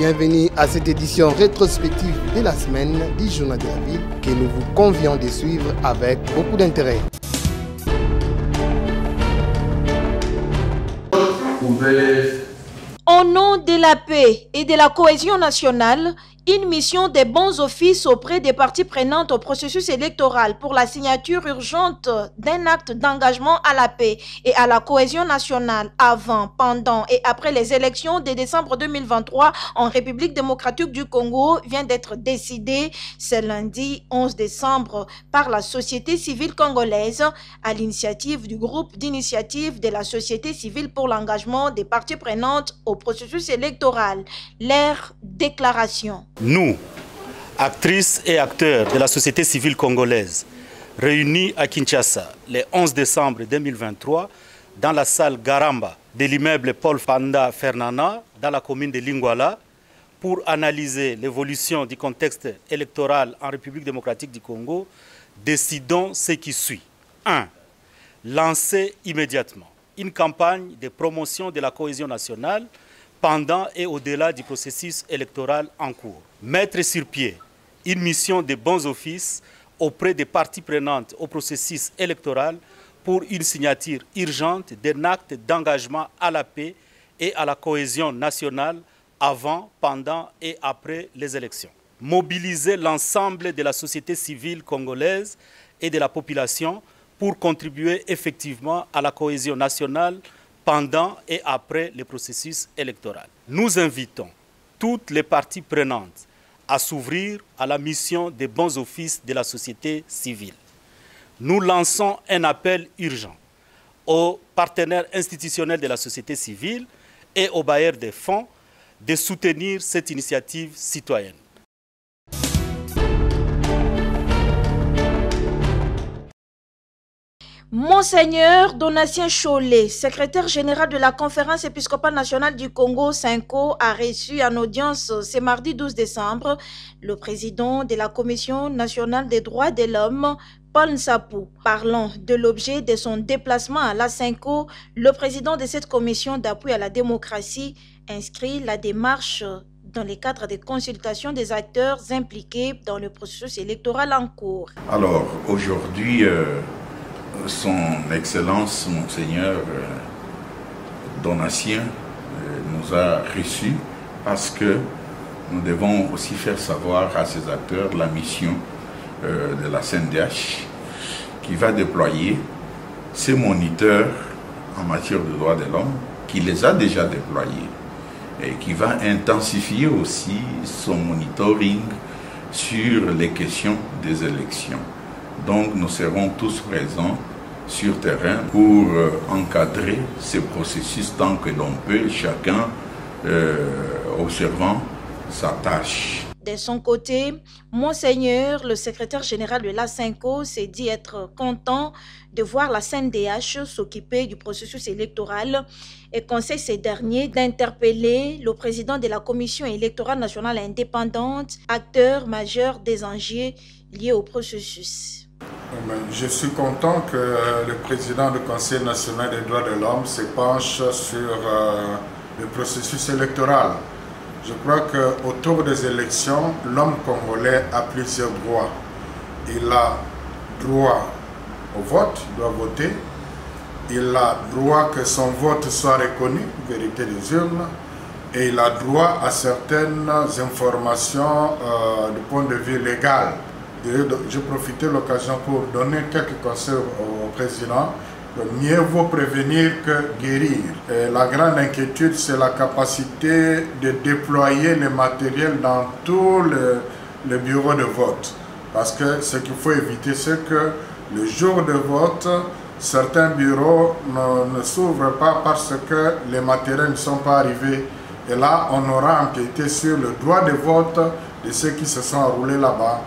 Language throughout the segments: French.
bienvenue à cette édition rétrospective de la semaine du Journal de la Ville que nous vous convions de suivre avec beaucoup d'intérêt. Au nom de la paix et de la cohésion nationale, une mission des bons offices auprès des parties prenantes au processus électoral pour la signature urgente d'un acte d'engagement à la paix et à la cohésion nationale avant, pendant et après les élections de décembre 2023 en République démocratique du Congo vient d'être décidée ce lundi 11 décembre par la société civile congolaise à l'initiative du groupe d'initiative de la société civile pour l'engagement des parties prenantes au processus électoral. Leur déclaration. Nous, actrices et acteurs de la société civile congolaise, réunis à Kinshasa le 11 décembre 2023 dans la salle Garamba de l'immeuble Paul Fanda Fernana dans la commune de Lingwala pour analyser l'évolution du contexte électoral en République démocratique du Congo, décidons ce qui suit. 1. Lancer immédiatement une campagne de promotion de la cohésion nationale pendant et au-delà du processus électoral en cours. Mettre sur pied une mission de bons offices auprès des parties prenantes au processus électoral pour une signature urgente d'un acte d'engagement à la paix et à la cohésion nationale avant, pendant et après les élections. Mobiliser l'ensemble de la société civile congolaise et de la population pour contribuer effectivement à la cohésion nationale pendant et après le processus électoral. Nous invitons toutes les parties prenantes à s'ouvrir à la mission des bons offices de la société civile. Nous lançons un appel urgent aux partenaires institutionnels de la société civile et aux bailleurs des fonds de soutenir cette initiative citoyenne. Monseigneur Donatien Chollet, secrétaire général de la Conférence épiscopale nationale du Congo, SENCO, a reçu en audience ce mardi 12 décembre le président de la Commission nationale des droits de l'homme, Paul Nsapou. Parlant de l'objet de son déplacement à la SENCO, le président de cette commission d'appui à la démocratie inscrit la démarche dans le cadre des consultations des acteurs impliqués dans le processus électoral en cours. Alors, aujourd'hui, Son Excellence, Monseigneur Donatien, nous a reçus parce que nous devons aussi faire savoir à ces acteurs la mission de la CNDH qui va déployer ses moniteurs en matière de droits de l'homme, qui les a déjà déployés et qui va intensifier aussi son monitoring sur les questions des élections. Donc nous serons tous présents sur terrain pour encadrer ce processus tant que l'on peut, chacun observant sa tâche. De son côté, Monseigneur, le secrétaire général de la SENCO, s'est dit être content de voir la CNDH s'occuper du processus électoral et conseille ces derniers d'interpeller le président de la Commission électorale nationale indépendante, acteur majeur des enjeux liés au processus. Je suis content que le président du Conseil national des droits de l'homme se penche sur le processus électoral. Je crois qu'autour des élections, l'homme congolais a plusieurs droits. Il a droit au vote, il doit voter. Il a droit que son vote soit reconnu, vérité des urnes. Et il a droit à certaines informations du point de vue légal. J'ai profité de l'occasion pour donner quelques conseils au président. Mieux vaut prévenir que guérir. Et la grande inquiétude, c'est la capacité de déployer le matériel dans tous les bureaux de vote. Parce que ce qu'il faut éviter, c'est que le jour de vote, certains bureaux ne s'ouvrent pas parce que les matériels ne sont pas arrivés. Et là, on aura enquêté sur le droit de vote de ceux qui se sont enroulés là-bas.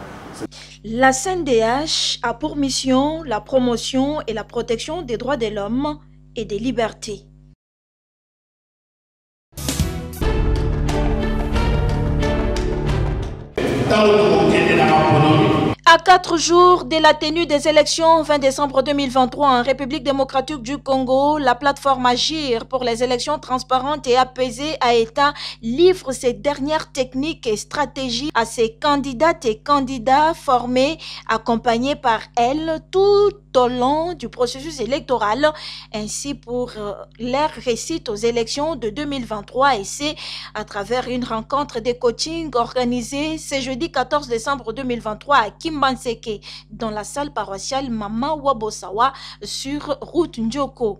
La CNDH a pour mission la promotion et la protection des droits de l'homme et des libertés. À 4 jours de la tenue des élections 20 décembre 2023 en République démocratique du Congo, la plateforme Agir pour les élections transparentes et apaisées AETA livre ses dernières techniques et stratégies à ses candidates et candidats formés, accompagnés par elle tout au long du processus électoral, ainsi pour leur réussite aux élections de 2023, et c'est à travers une rencontre de coaching organisée ce jeudi 14 décembre 2023 à Kimbanseke, dans la salle paroissiale Mama Wabosawa sur route Ndjoko.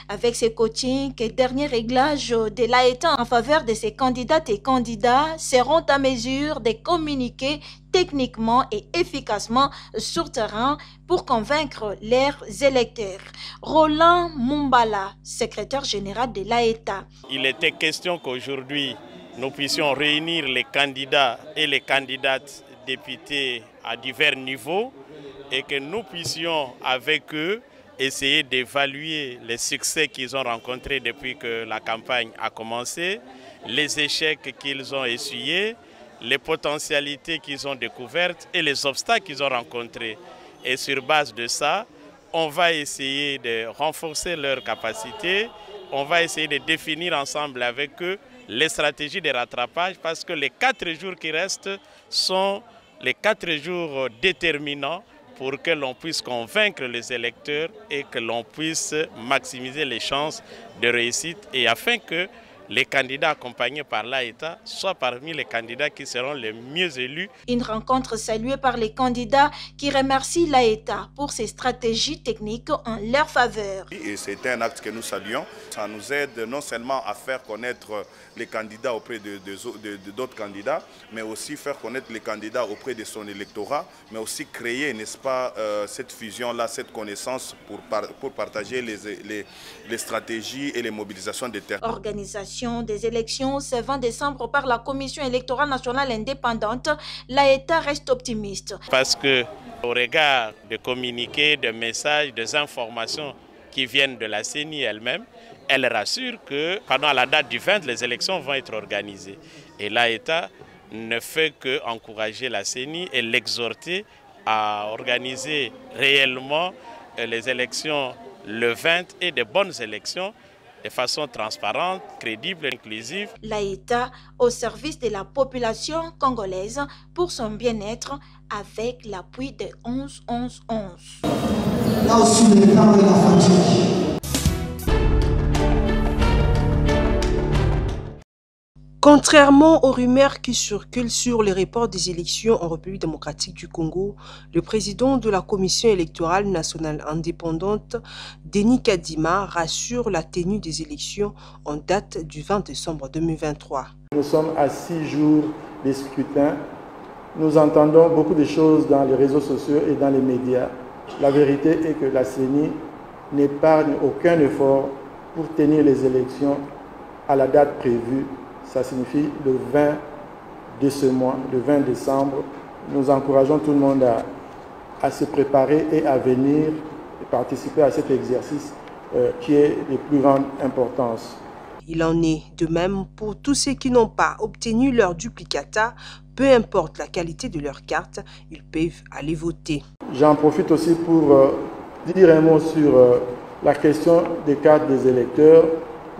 Avec ces coachings et derniers réglages de l'AETA en faveur de ses candidates et candidats seront à mesure de communiquer techniquement et efficacement sur terrain pour convaincre leurs électeurs. Roland Mumbala, secrétaire général de l'AETA. Il était question qu'aujourd'hui nous puissions réunir les candidats et les candidates députés à divers niveaux et que nous puissions avec eux essayer d'évaluer les succès qu'ils ont rencontrés depuis que la campagne a commencé, les échecs qu'ils ont essuyés, les potentialités qu'ils ont découvertes et les obstacles qu'ils ont rencontrés. Et sur base de ça, on va essayer de renforcer leurs capacités, on va essayer de définir ensemble avec eux les stratégies de rattrapage parce que les 4 jours qui restent sont les 4 jours déterminants pour que l'on puisse convaincre les électeurs et que l'on puisse maximiser les chances de réussite et afin que les candidats accompagnés par l'AETA soient parmi les candidats qui seront les mieux élus. Une rencontre saluée par les candidats qui remercient l'AETA pour ses stratégies techniques en leur faveur. C'est un acte que nous saluons. Ça nous aide non seulement à faire connaître les candidats auprès d'autres candidats, mais aussi faire connaître les candidats auprès de son électorat, mais aussi créer, n'est-ce pas, cette fusion-là, cette connaissance pour partager les stratégies et les mobilisations des terrains. Organisation des élections ce 20 décembre par la Commission électorale nationale indépendante, l'AETA reste optimiste. Parce que au regard de communiqués, de messages, des informations qui viennent de la CENI elle-même, elle rassure que pendant la date du 20, les élections vont être organisées. Et l'AETA ne fait qu'encourager la CENI et l'exhorter à organiser réellement les élections le 20 et de bonnes élections de façon transparente, crédible et inclusive. L'AETA au service de la population congolaise pour son bien-être avec l'appui de 11-11-11. Là aussi, le temps et la fatigue. Contrairement aux rumeurs qui circulent sur les reports des élections en République démocratique du Congo, le président de la Commission électorale nationale indépendante, Denis Kadima, rassure la tenue des élections en date du 20 décembre 2023. Nous sommes à 6 jours des scrutins. Nous entendons beaucoup de choses dans les réseaux sociaux et dans les médias. La vérité est que la CENI n'épargne aucun effort pour tenir les élections à la date prévue. Ça signifie le 20 de ce mois, le 20 décembre. Nous encourageons tout le monde à se préparer et à venir participer à cet exercice qui est de plus grande importance. Il en est de même pour tous ceux qui n'ont pas obtenu leur duplicata. Peu importe la qualité de leur carte, ils peuvent aller voter. J'en profite aussi pour dire un mot sur la question des cartes des électeurs.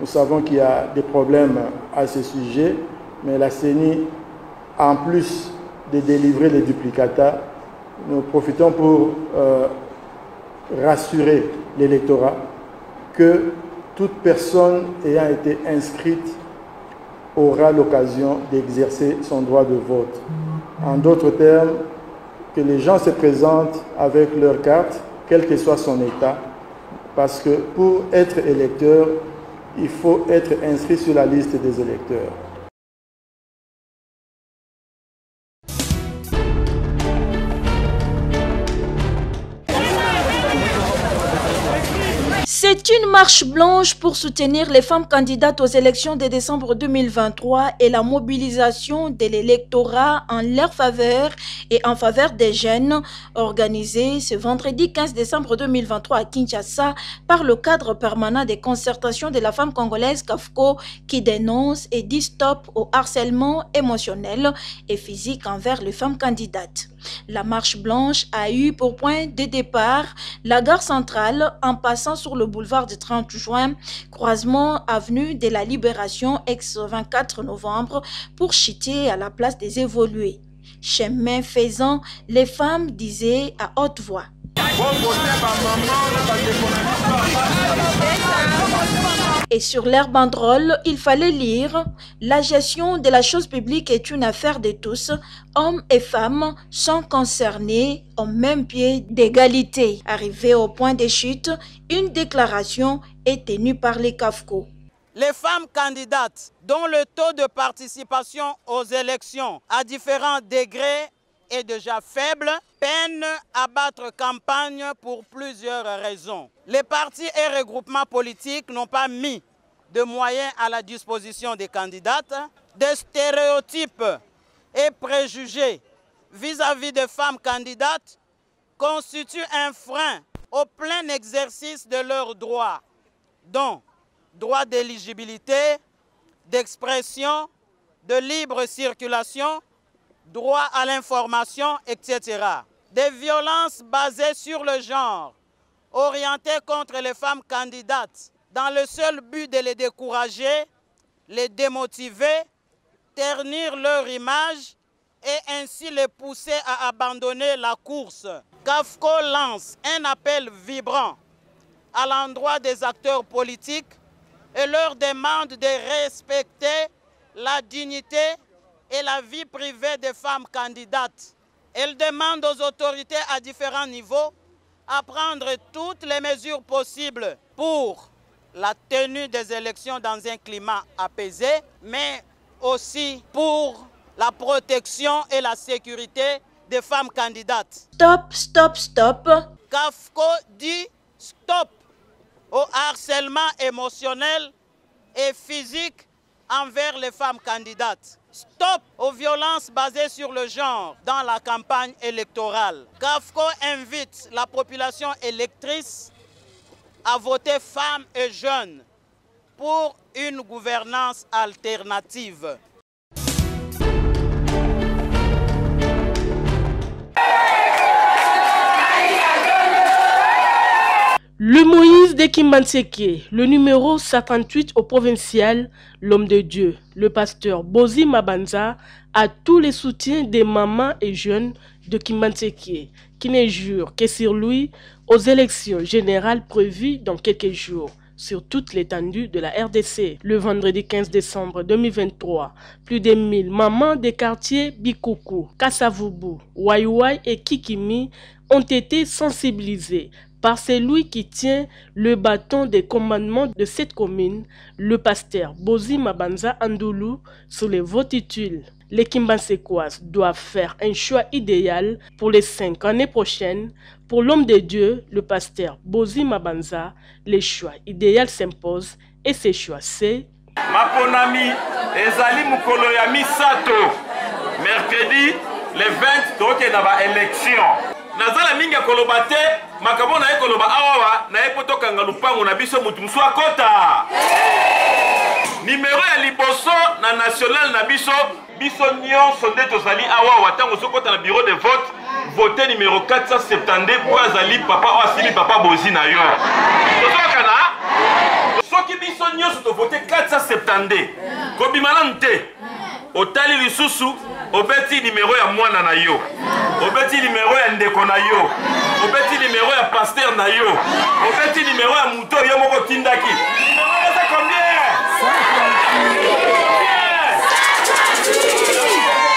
Nous savons qu'il y a des problèmes à ce sujet, mais la CENI, en plus de délivrer les duplicata, nous profitons pour rassurer l'électorat que toute personne ayant été inscrite aura l'occasion d'exercer son droit de vote. En d'autres termes, que les gens se présentent avec leur carte, quel que soit son état, parce que pour être électeur, il faut être inscrit sur la liste des électeurs. C'est une marche blanche pour soutenir les femmes candidates aux élections de décembre 2023 et la mobilisation de l'électorat en leur faveur et en faveur des jeunes, organisée ce vendredi 15 décembre 2023 à Kinshasa par le cadre permanent des concertations de la femme congolaise CAFCO qui dénonce et dit stop au harcèlement émotionnel et physique envers les femmes candidates. La marche blanche a eu pour point de départ la gare centrale en passant sur le boulevard du 30 juin, croisement avenue de la Libération ex-24 novembre pour chuter à la place des évolués. Chemin faisant, les femmes disaient à haute voix. Et sur leur banderole, il fallait lire « La gestion de la chose publique est une affaire de tous. Hommes et femmes sont concernés au même pied d'égalité. » Arrivé au point de chute, une déclaration est tenue par les CAFCO. Les femmes candidates dont le taux de participation aux élections à différents degrés est déjà faible, peinent à battre campagne pour plusieurs raisons. Les partis et regroupements politiques n'ont pas mis de moyens à la disposition des candidates. Des stéréotypes et préjugés vis-à-vis des femmes candidates constituent un frein au plein exercice de leurs droits, dont droit d'éligibilité, d'expression, de libre circulation, droit à l'information, etc. Des violences basées sur le genre, orientées contre les femmes candidates, dans le seul but de les décourager, les démotiver, ternir leur image et ainsi les pousser à abandonner la course. CAFCO lance un appel vibrant à l'endroit des acteurs politiques et leur demande de respecter la dignité et la vie privée des femmes candidates. Elle demande aux autorités à différents niveaux à prendre toutes les mesures possibles pour la tenue des élections dans un climat apaisé, mais aussi pour la protection et la sécurité des femmes candidates. Stop, stop, stop. CAFCO dit stop au harcèlement émotionnel et physique envers les femmes candidates. Stop aux violences basées sur le genre dans la campagne électorale. CAFCO invite la population électrice à voter femmes et jeunes pour une gouvernance alternative. Le Moïse de Kimbantseke, le numéro 58 au provincial, l'homme de Dieu, le pasteur Bozi Mabanza, a tous les soutiens des mamans et jeunes de Kimbantseke, qui ne jurent que sur lui aux élections générales prévues dans quelques jours sur toute l'étendue de la RDC. Le vendredi 15 décembre 2023, plus de 1000 mamans des quartiers Bikuku, Kassavubu, Waiwai et Kikimi ont été sensibilisées par celui qui tient le bâton des commandements de cette commune, le pasteur Bozi Mabanza Andoulou, sur les votes utiles. Les Kimbansekoises doivent faire un choix idéal pour les 5 années prochaines. Pour l'homme de Dieu, le pasteur Bozi Mabanza, les choix idéaux s'imposent et ces choix c'est Maponami ezali mukolo ya misato mercredi le 20 toke na ba élection. Nazala mingi koloba te makabo na ekoloba awa na epotoka ngalupango na biso mutu musu akota. Numéro ya liboso na national na biso nyonso nde tozali awa watango sokota na bureau de vote voter numéro 472 pour azali papa o asili papa Bozi na yo. Tozoka na soki biso nyonso to voter 472 kobimana nte otali lisusu obeti numéro ya mwana na yo, obeti numéro ya ndeko na yo, obeti numéro ya pasteur na yo, obeti numéro ya muto yo moko tindaki. Numéro c'est combien?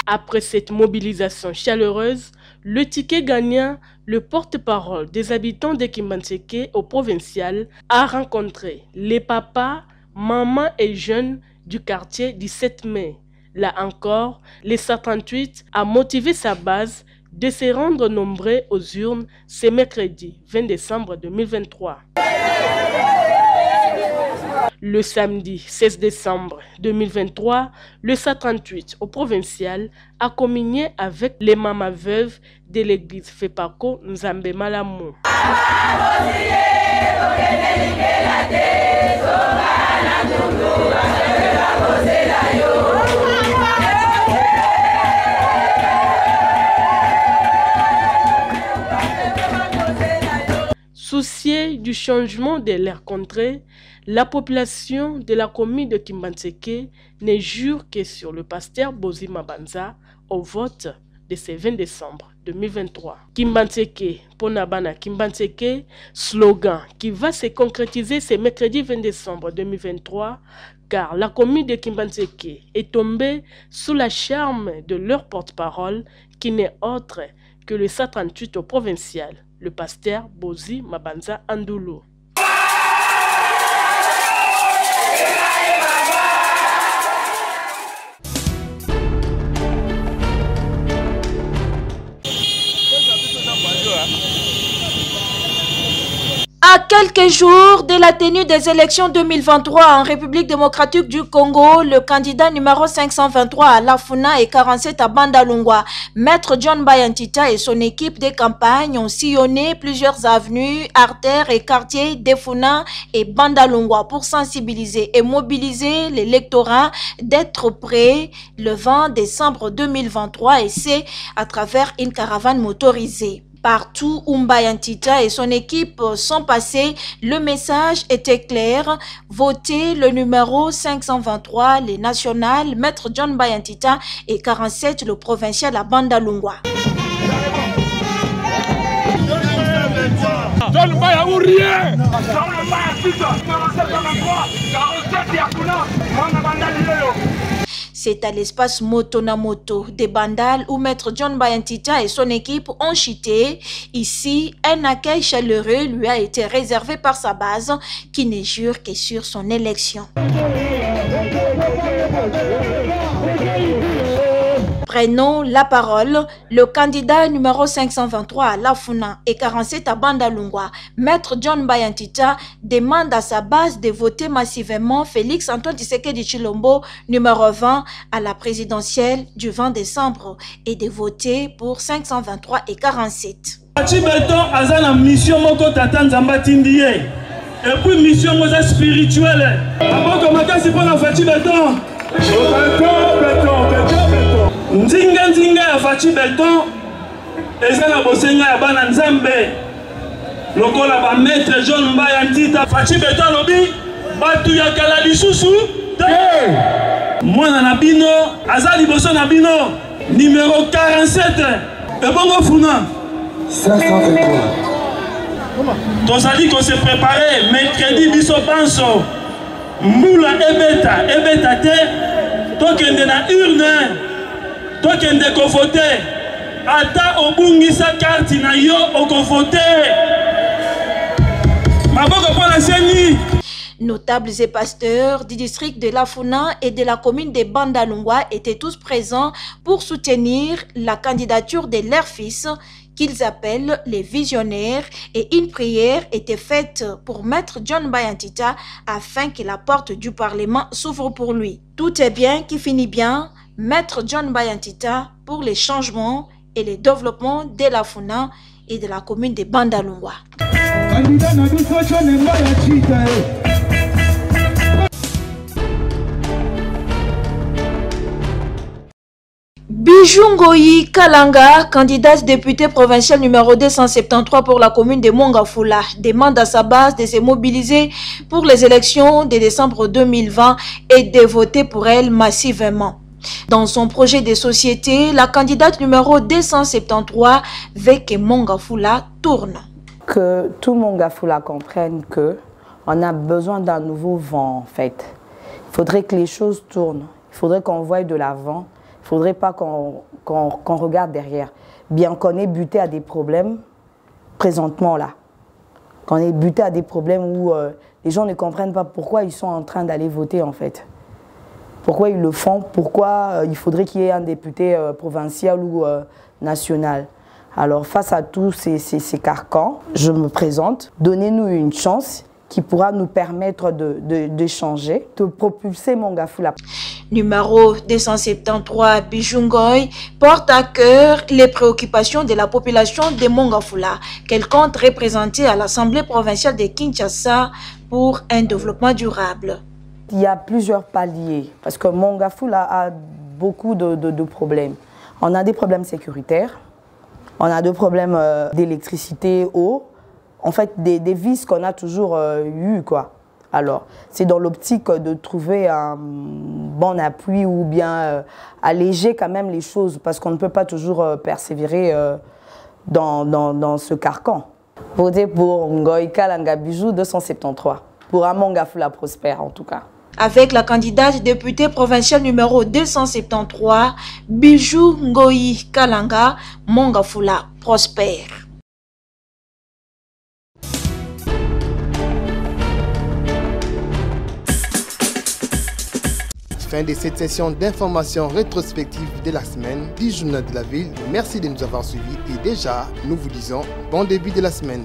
Après cette mobilisation chaleureuse, le ticket gagnant, le porte-parole des habitants de Kimbantseke au provincial, a rencontré les papas, mamans et jeunes du quartier 17 mai. Là encore, les 138 a motivé sa base de se rendre nombreux aux urnes ce mercredi 20 décembre 2023. Le samedi 16 décembre 2023, le 138 au provincial a communié avec les mamas veuves de l'église Fepako Nzambe Malamu. Souciée du changement de leur contrée, la population de la commune de Kimbantseke ne jure que sur le pasteur Bozi Mabanza au vote de ce 20 décembre 2023. Kimbantseke, Ponabana Kimbantseke, slogan qui va se concrétiser ce mercredi 20 décembre 2023, car la commune de Kimbantseke est tombée sous la charme de leur porte-parole qui n'est autre que le 138 au provincial, le pasteur Bozi Mabanza Andoulou. À quelques jours de la tenue des élections 2023 en République démocratique du Congo, le candidat numéro 523 à Lafuna et 47 à Bandalungwa, Maître John Bayantita et son équipe de campagne ont sillonné plusieurs avenues, artères et quartiers d'Efuna et Bandalungwa pour sensibiliser et mobiliser l'électorat d'être prêt le 20 décembre 2023 et c'est à travers une caravane motorisée. Partout où Bayantita et son équipe sont passés, le message était clair. Votez le numéro 523, les nationales, Maître John Bayantita et 47, le provincial à Bandalungwa. John Baya ou rien. C'est à l'espace Motonamoto de Bandal où Maître John Bayantita et son équipe ont chuté. Ici, un accueil chaleureux lui a été réservé par sa base qui ne jure que sur son élection. Prenons la parole, le candidat numéro 523 à Lafuna et 47 à Bandalungwa, Maître John Bayantita, demande à sa base de voter massivement Félix Antoine Tshisekedi Tshilombo, numéro 20 à la présidentielle du 20 décembre et de voter pour 523 et 47. Fachi Belton a la mission moko tata nzamba tindi ye. Et puis mission moza spirituelle. Aboko makasi pona Fachi Belton. Nzinga nzinga ya Fachi Belton eza na bosenga ya bana nzambe lokola ba Maître John Bayantita. Fachi Belton lobi batu ya kala lisusu te mwana na bino aza liboso na bino numéro 47 ebongo funa 523. Tozali ko se préparer mercredi biso panso mbula ebeta te tokende na urne tokende ko voter ata obungisa carte na yo oko voter maboko pona seni. Notables et pasteurs du district de Lafuna et de la commune de Bandalungwa étaient tous présents pour soutenir la candidature de leurs fils qu'ils appellent les visionnaires et une prière était faite pour Maître John Bayantita afin que la porte du Parlement s'ouvre pour lui. Tout est bien qui finit bien. Maître John Bayantita pour les changements et le développement de Lafuna et de la commune de Bandalungwa. Bijungoyi Kalanga, candidate député provincial numéro 273 pour la commune de Mongafula, demande à sa base de se mobiliser pour les élections de décembre 2020 et de voter pour elle massivement. Dans son projet de société, la candidate numéro 273 veut que Mongafula tourne. Que tout Mongafula comprenne qu'on a besoin d'un nouveau vent en fait. Il faudrait que les choses tournent, il faudrait qu'on voie de l'avant. Il ne faudrait pas qu'on regarde derrière. Bien qu'on ait buté à des problèmes présentement là. Qu'on ait buté à des problèmes où les gens ne comprennent pas pourquoi ils sont en train d'aller voter en fait. Pourquoi ils le font, pourquoi il faudrait qu'il y ait un député provincial ou national. Alors face à tous ces carcans, je me présente. Donnez-nous une chance qui pourra nous permettre de changer, de propulser Mongafula. Numéro 273 Bijungoy porte à cœur les préoccupations de la population de Mongafula, qu'elle compte représenter à l'Assemblée provinciale de Kinshasa pour un développement durable. Il y a plusieurs paliers, parce que Mongafula a beaucoup de problèmes. On a des problèmes sécuritaires, on a des problèmes d'électricité, eau, en fait, des vices qu'on a toujours eu, quoi. Alors, c'est dans l'optique de trouver un bon appui ou bien alléger quand même les choses, parce qu'on ne peut pas toujours persévérer dans ce carcan. Votez pour Ngoï Kalanga Bijou 273, pour Amon Gafula Prosper en tout cas. Avec la candidate députée provinciale numéro 273, Bijou Ngoï Kalanga Mongafula Prosper. Fin de cette session d'information rétrospective de la semaine du Journal de la Ville. Merci de nous avoir suivis et déjà, nous vous disons bon début de la semaine.